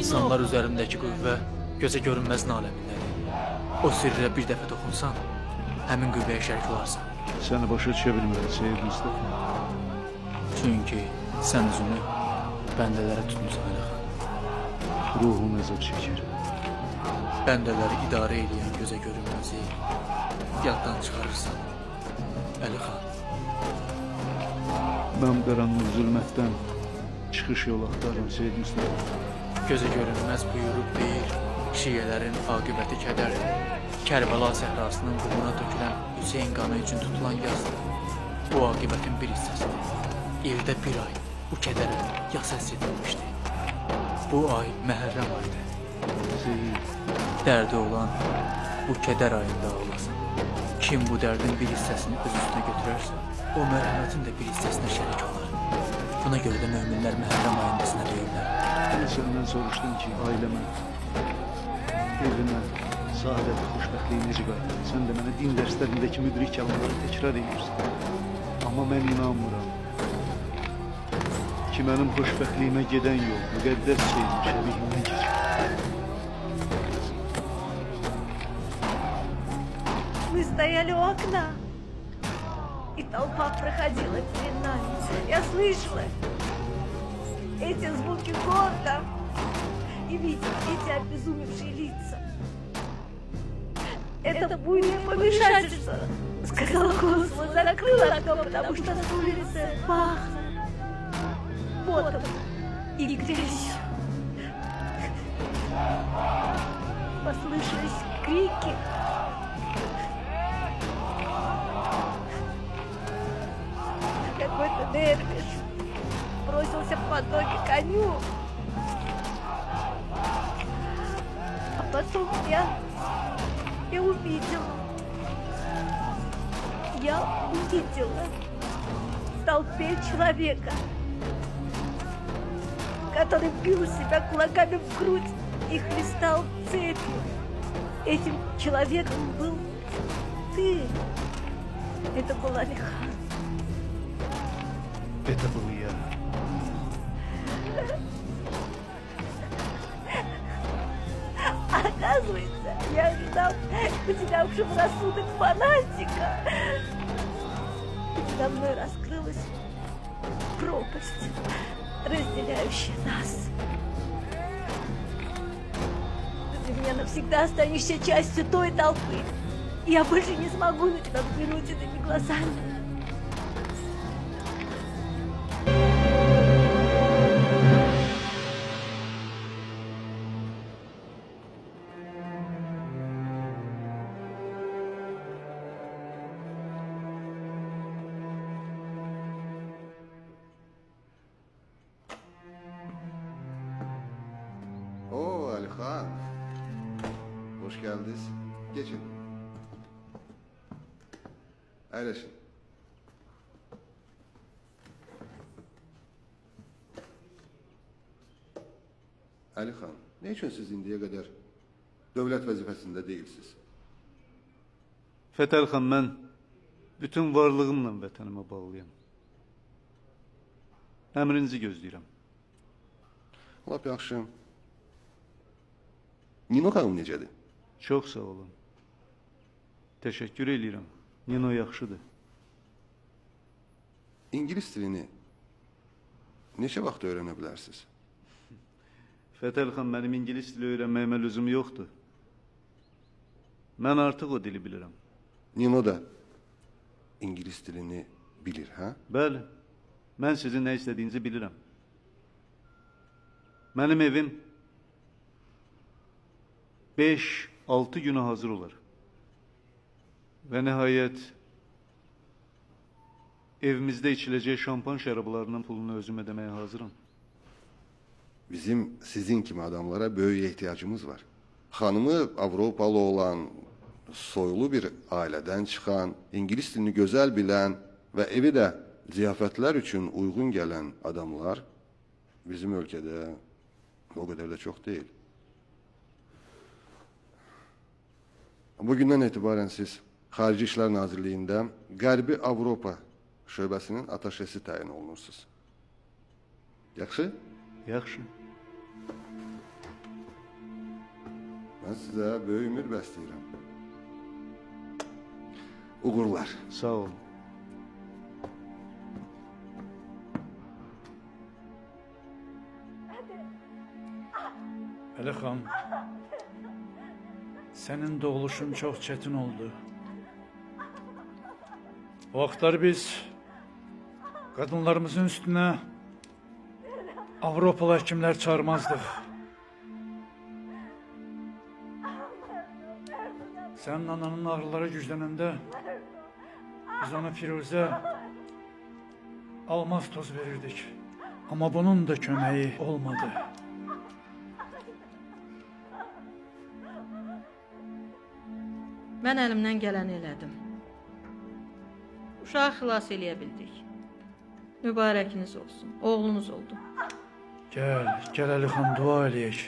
İnsanlar üzərimdəki qüvvə gözə görünməz aləmindədir. O sirrə bir dəfə toxunsan, həmin qüvvəyə şərik olarsan. Səni başa düşə bilmirəm, Seyid Mustafa. Çünki sən özünü bəndələrə tutmusan Əli xan. Ruhum əzab çəkir. Bəndələri idarə edən gözə görünməzi yaddan çıxarırsan Əli xan. Mən qaranlıq zülmətdən çıxış yolu axtarıram, Seyid Mustafa. Gözə görünməz buyruq deyir, şiyələrin aqibəti kədərdir. Kərbəla səhrasının qumuna tökülən Hüseyin qanı üçün tutulan yazdır. Bu aqibətin bir hissəsidir. İldə bir ay bu kədərə yas həsr edilmişdi. Bu ay Məhərrəm aydır. Seyid, Dərdi olan bu kədər ayında ağlasın. Kim bu dərdin bir hissəsini öz üstünə götürərsə, o mərhəmətin də bir hissəsinə şərik olar. Buna görə də möminlər Məhərrəm ayındasına deyirlər. mən səndən soruşdum ki, ailəmə, evimə, saadət, xoşbəxtliyi necə qaytarır? Sən də mənə din dərslərindəki müdrik kəlmələri təkrar edirsən. Amma mən inanmıram ki, mənim xoşbəxtliyimə gedən yol müqəddəs şeyin şərihindən keçir. Мы стояли у окна, и толпа проходила перед нами. Я слышала эти звуки города и видела эти обезумевшие лица. Это буйное помешательство, сказала Космо, закрыла окно, потому что с улицы пахло потом и грязью. Послышались крики. Какой-то дервиш бросился под ноги коню. А потом я увидела в толпе человека, который бил себя кулаками в грудь и хлестал цепью. Этим человеком был ты. Это был Али хан. Это был я. Оказывается, я ждал потерявшего рассудок фанатика. Передо мной раскрылась пропасть, разделяющая нас. Ты для меня навсегда останешься частью той толпы. Я больше не смогу на тебя взглянуть этими глазами. Oo Ali Khan. Hoş geldiniz. Geçin. Əyləşin. Ali Khan, ne için siz indiyə qədər dövlət vəzifəsində deyilsiniz? Fətəl xan, mən bütün varlığımla vətənimə bağlıyam. Əmrinizi gözləyirəm. Lap yaxşı. Nino xanım necədir? Çox sağ olun. Təşəkkür edirəm. Nino yaxşıdır. İngilis dilini neçə vaxt öyrənə bilərsiniz? Fətəl xan, mənim ingilis dili öyrənməyimə lüzum yoxdur. Mən artıq o dili bilirəm. Nino da İngilis dilini bilir, hə? Bəli, mən sizin nə istədiyinizi bilirəm. Mənim evim 5-6 günə hazır olar. Və nəhayət evimizdə içiləcək şampan şərablarının pulunu özüm ödəməyə hazıram. Bizim sizin kimi adamlara böyük ehtiyacımız var. Hanımı Avropalı olan, soylu bir ailədən çıxan, İngilis dilini gözəl bilən və evi də ziyafətlər üçün uyğun gələn adamlar bizim ölkədə o qədər də çox deyil. Bugündən etibarən siz Xarici İşlər Nazirliyində Qərbi Avropa şöbəsinin ataşesi təyin olunursunuz. Yaxşı? Yaxşı. Mən sizə böyük ümid bəsləyirəm. Uğurlar. Sağ olun. Əliхан, sənin doğuluşun çox çətin oldu. O vaxtlar biz qadınlarımızın üstünə Avropalı həkimlər çağırmazdıq. Sənin ananın ağrıları güclənəndə biz ona Firuzə almaz toz verirdik. Amma bunun da köməyi olmadı. Mən əlimdən gələni elədim. Uşağı xilas eləyə bildik. Mübarəkiniz olsun. Oğlunuz oldu. Gəl Əliхан, dua eləyək.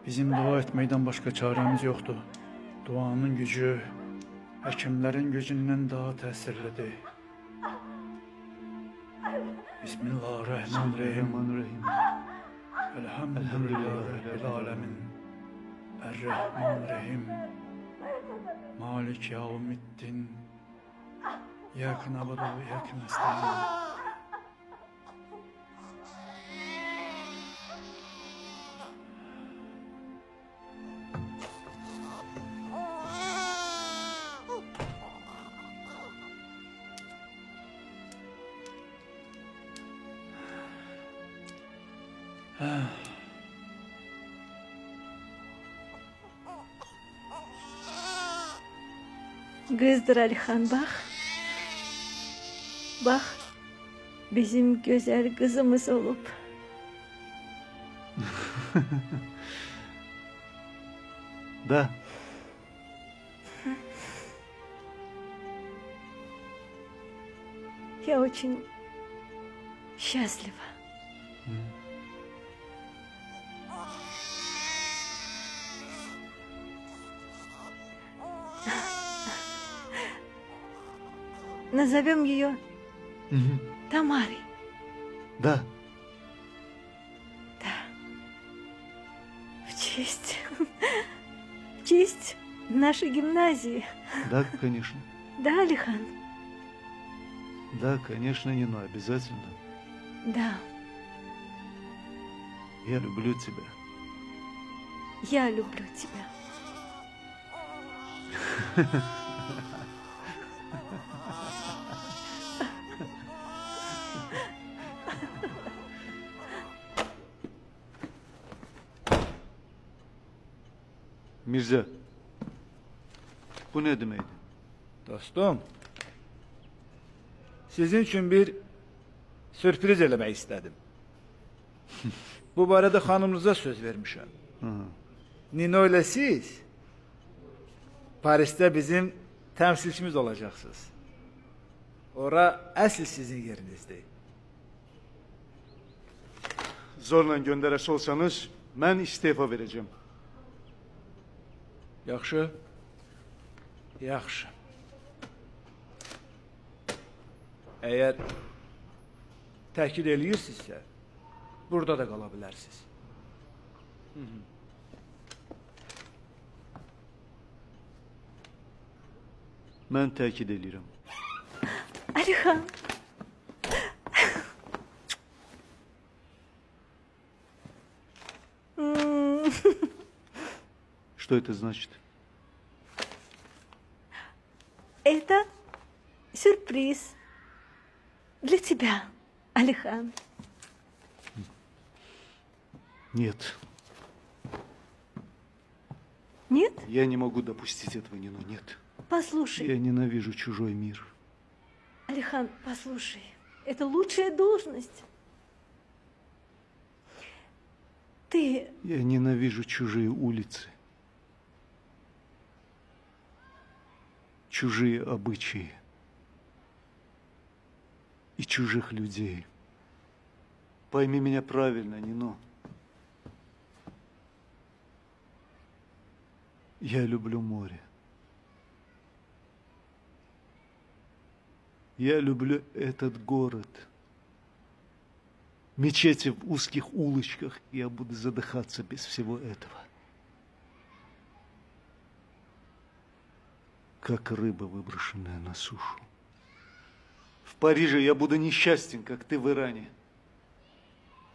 Bizim dua etməkdən başqa çarəmiz yoxdur. Duanın gücü həkimlərin gücündən daha təsirlidir. Bismillahirrahmanirrahim. Rahim. Elhamdülillahi Rabbil alemin. Errahmanirrahim. Malik yevmiddin. İyyâke na'budu ve iyyâke nestaîn. Kızdır Alihan bak. Bak. Bizim güzel kızımız olup. Да. Я очень счастлива. Назовем ее Тамарой. Да. Да. В честь нашей гимназии. Да, конечно. Да, Алихан? Да, конечно, Нина, обязательно. Да. Я люблю тебя. Я люблю тебя. Mirza. Bu ne demeydi? Dostum, sizin üçün bir sürpriz eləmək istədim. Bu barədə xanımınıza söz vermişəm. Nino ilə siz Parisdə bizim təmsilçimiz olacaqsınız. Ora əsl sizin yerinizdir. Zorla gönderesi olsanız ben istifa vereceğim. Yaxşı? Yaxşı. Əgər təkid eləyirsinizsə, burada da qala bilərsiniz. Ben tekit ediyorum. Алихан. Что это значит? Это сюрприз для тебя, Алихан. Нет. Нет? Я не могу допустить этого, Нино, нет. Послушай, Я ненавижу чужой мир. Алихан, послушай. Это лучшая должность. Ты... Я ненавижу чужие улицы. Чужие обычаи. И чужих людей. Пойми меня правильно, Нино. Я люблю море. Я люблю этот город. Мечети в узких улочках, я буду задыхаться без всего этого. как рыба, выброшенная на сушу. В Париже я буду несчастен, как ты в Иране.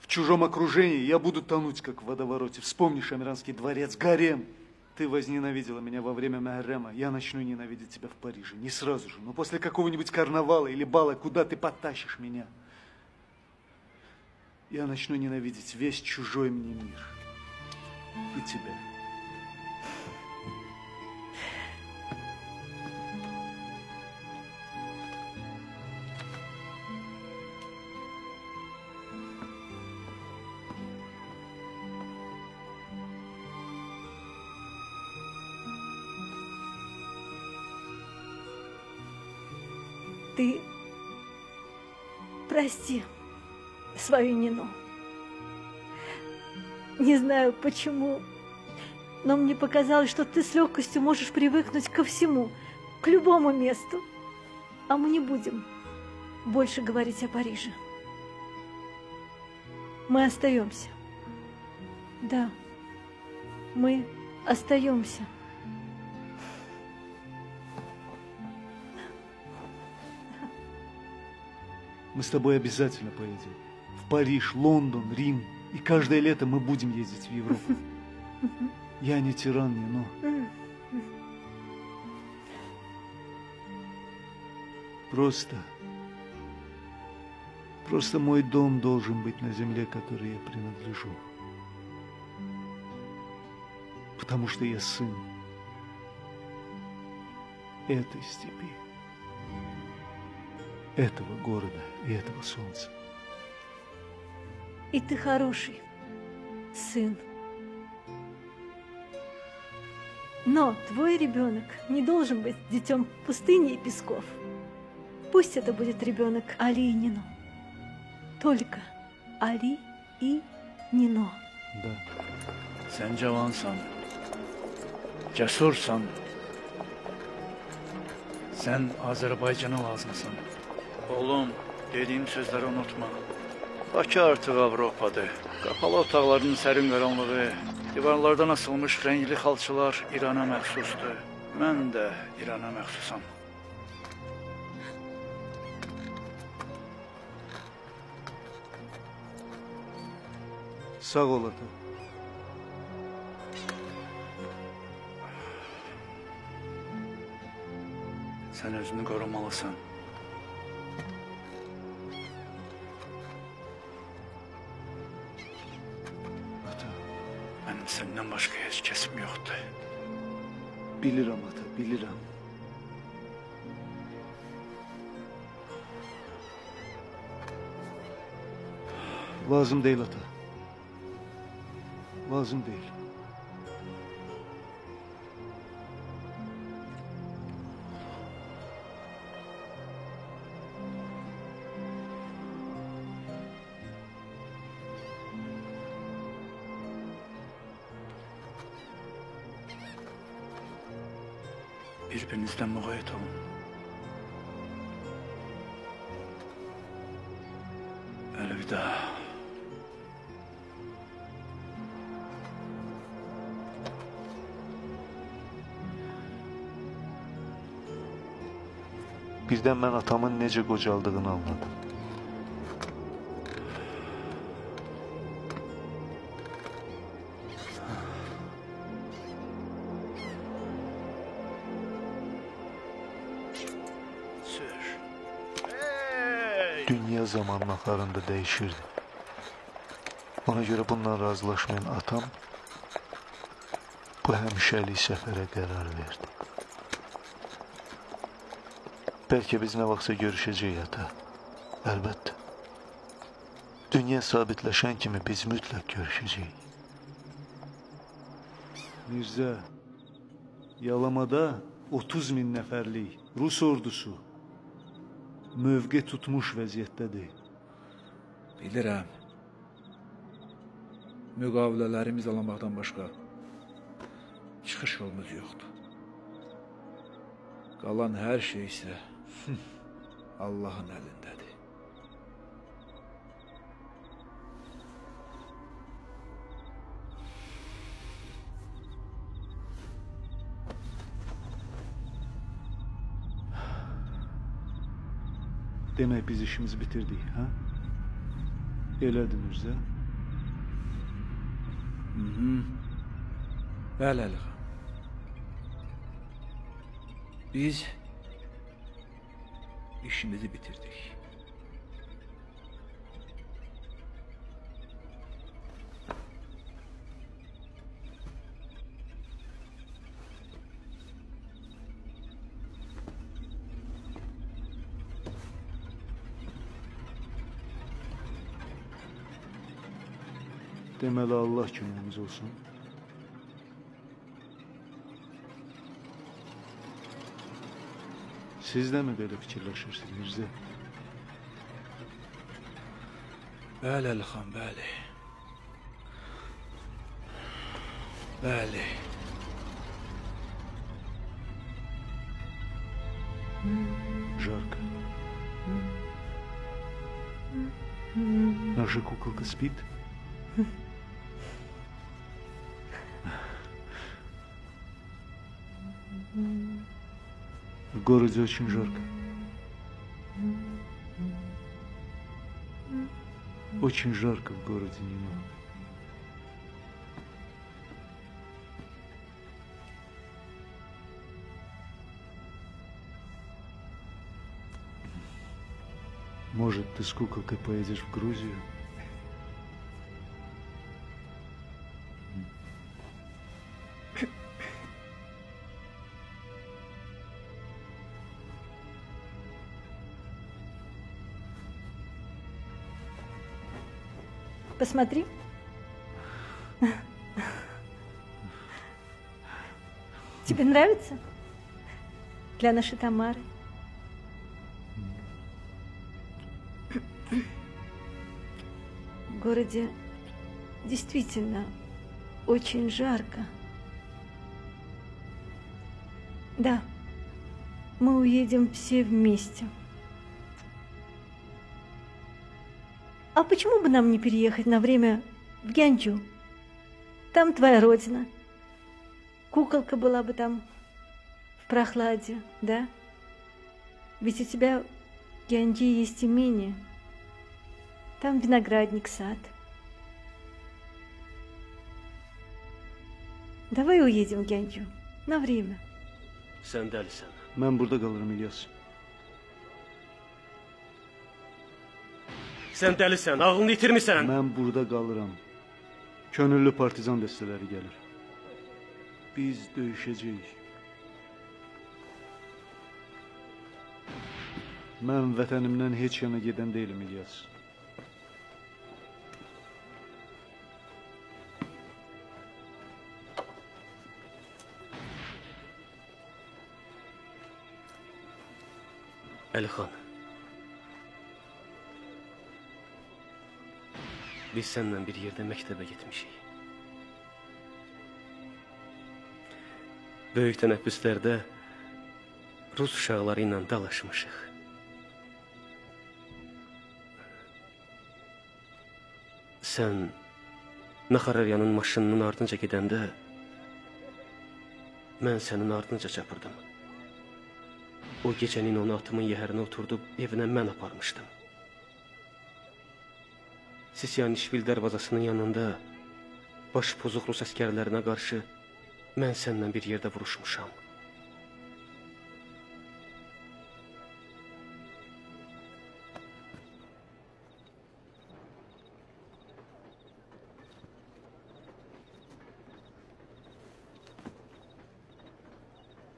В чужом окружении я буду тонуть, как в водовороте. Вспомни Шамиранский дворец, гарем. Ты возненавидела меня во время Мухаррама. Я начну ненавидеть тебя в Париже. Не сразу же, но после какого-нибудь карнавала или бала, куда ты потащишь меня. Я начну ненавидеть весь чужой мне мир. И тебя. Ты прости свою Нину. Не знаю почему, но мне показалось, что ты с легкостью можешь привыкнуть ко всему, к любому месту. А мы не будем больше говорить о Париже. Мы остаемся. Да, мы остаемся. Мы с тобой обязательно поедем. В Париж, Лондон, Рим. И каждое лето мы будем ездить в Европу. Я не тиран, Нино. Просто мой дом должен быть на земле, которой я принадлежу. Потому что я сын этой степи, этого города и этого солнца. И ты хороший сын. Но твой ребенок не должен быть детем пустыни и песков. Пусть это будет ребенок Али и Нино. Только Али и Нино. Да. Sən cavansan, cəsursan. Sən Azərbaycana lazımsan. Oğlum, dediyim sözləri unutma. Bakı artıq Avropadır. Qapalı otaqların sərin qaranlığı, divarlardan asılmış rəngli xalçalar İrana məxsusdur. Mən də İrana məxsusam. Sağ ol ata. Sən özünü qorumalısan. Ata. Mənim səndən başqa heç kəsim yoxdur. Bilirəm ata, bilirəm. Lazım değil ata. Lazım değil. Bir-birinizdən müğayət olun. Əlvida. Birdən mən atamın necə qocaldığını anladım. Sür. Dünya zamanın axarında dəyişirdi. Ona görə bundan razılaşmayan atam bu həmişəlik səfərə qərar verdi. Bəlkə biz nə vaxtsa görüşəcəyik ata. Əlbəttə. Dünya sabitləşən kimi biz mütləq görüşəcəyik. Mirzə, Yalamada 30.000 nəfərlik Rus ordusu mövqe tutmuş vəziyyətdədir. Bilirəm. Müqavilələrimiz alamaqdan başqa çıxış yolumuz yoxdur. Qalan hər şey isə Allahın əlindədir. Demek biz işimizi bitirdik, ha? Elədir Mirzə. Bəli Əli xan. Biz işimizi bitirdik. Deməli Allah köməyimiz olsun. Siz de mi böyle fikirləşirsiniz Mirzə? Bəli Əli xan, bəli. Bəli. Жарко. Наша куколка спит? В городе очень жарко. Очень жарко в городе Нино. Может, ты с куколкой поедешь в Грузию? Посмотри. Тебе нравится? Для нашей Тамары. В городе действительно очень жарко. Да, мы уедем все вместе. А почему бы нам не переехать на время в Гянджу? Там твоя родина. Куколка была бы там в прохладе, да? Ведь у тебя в Гянджи есть имение. Там виноградник, сад. Давай уедем в Гянджу на время. Sən dəlisən. Ben burada kalırım İlyas. Sən dəlisən, ağlını itirmisən. Ben burada kalırım. Könüllü partizan dəstələri gelir. Biz döyüşəcəyik. Ben vətənimdən heç yana gedən değilim İlyas. Əli xan. Biz səninlə bir yerdə məktəbə getmişik. Böyük tənəffüslərdə Rus uşaqları ilə dalaşmışıq. Sən Naxararyanın maşınının ardınca gedəndə mən sənin ardınca çapırdım. O gecənin onu atımın yəhərinə oturdub evinə mən aparmışdım. Sisyanişvil dərvazasının yanında baş pozuq Rus əskərlərinə qarşı mən səndən bir yerdə vuruşmuşam.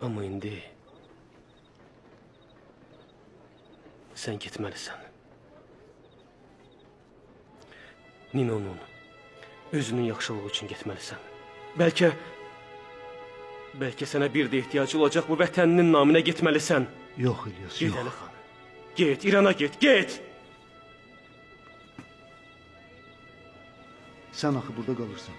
Amma indi sən getməlisən. Ninonun, özünün yaxşılığı üçün getməlisən. Bəlkə sənə bir də ehtiyacı olacaq bu vətəninin naminə getməlisən. Yok İlyas, Get yok. Əli xan. Get, İrana get, get! Sen axı burada kalırsın.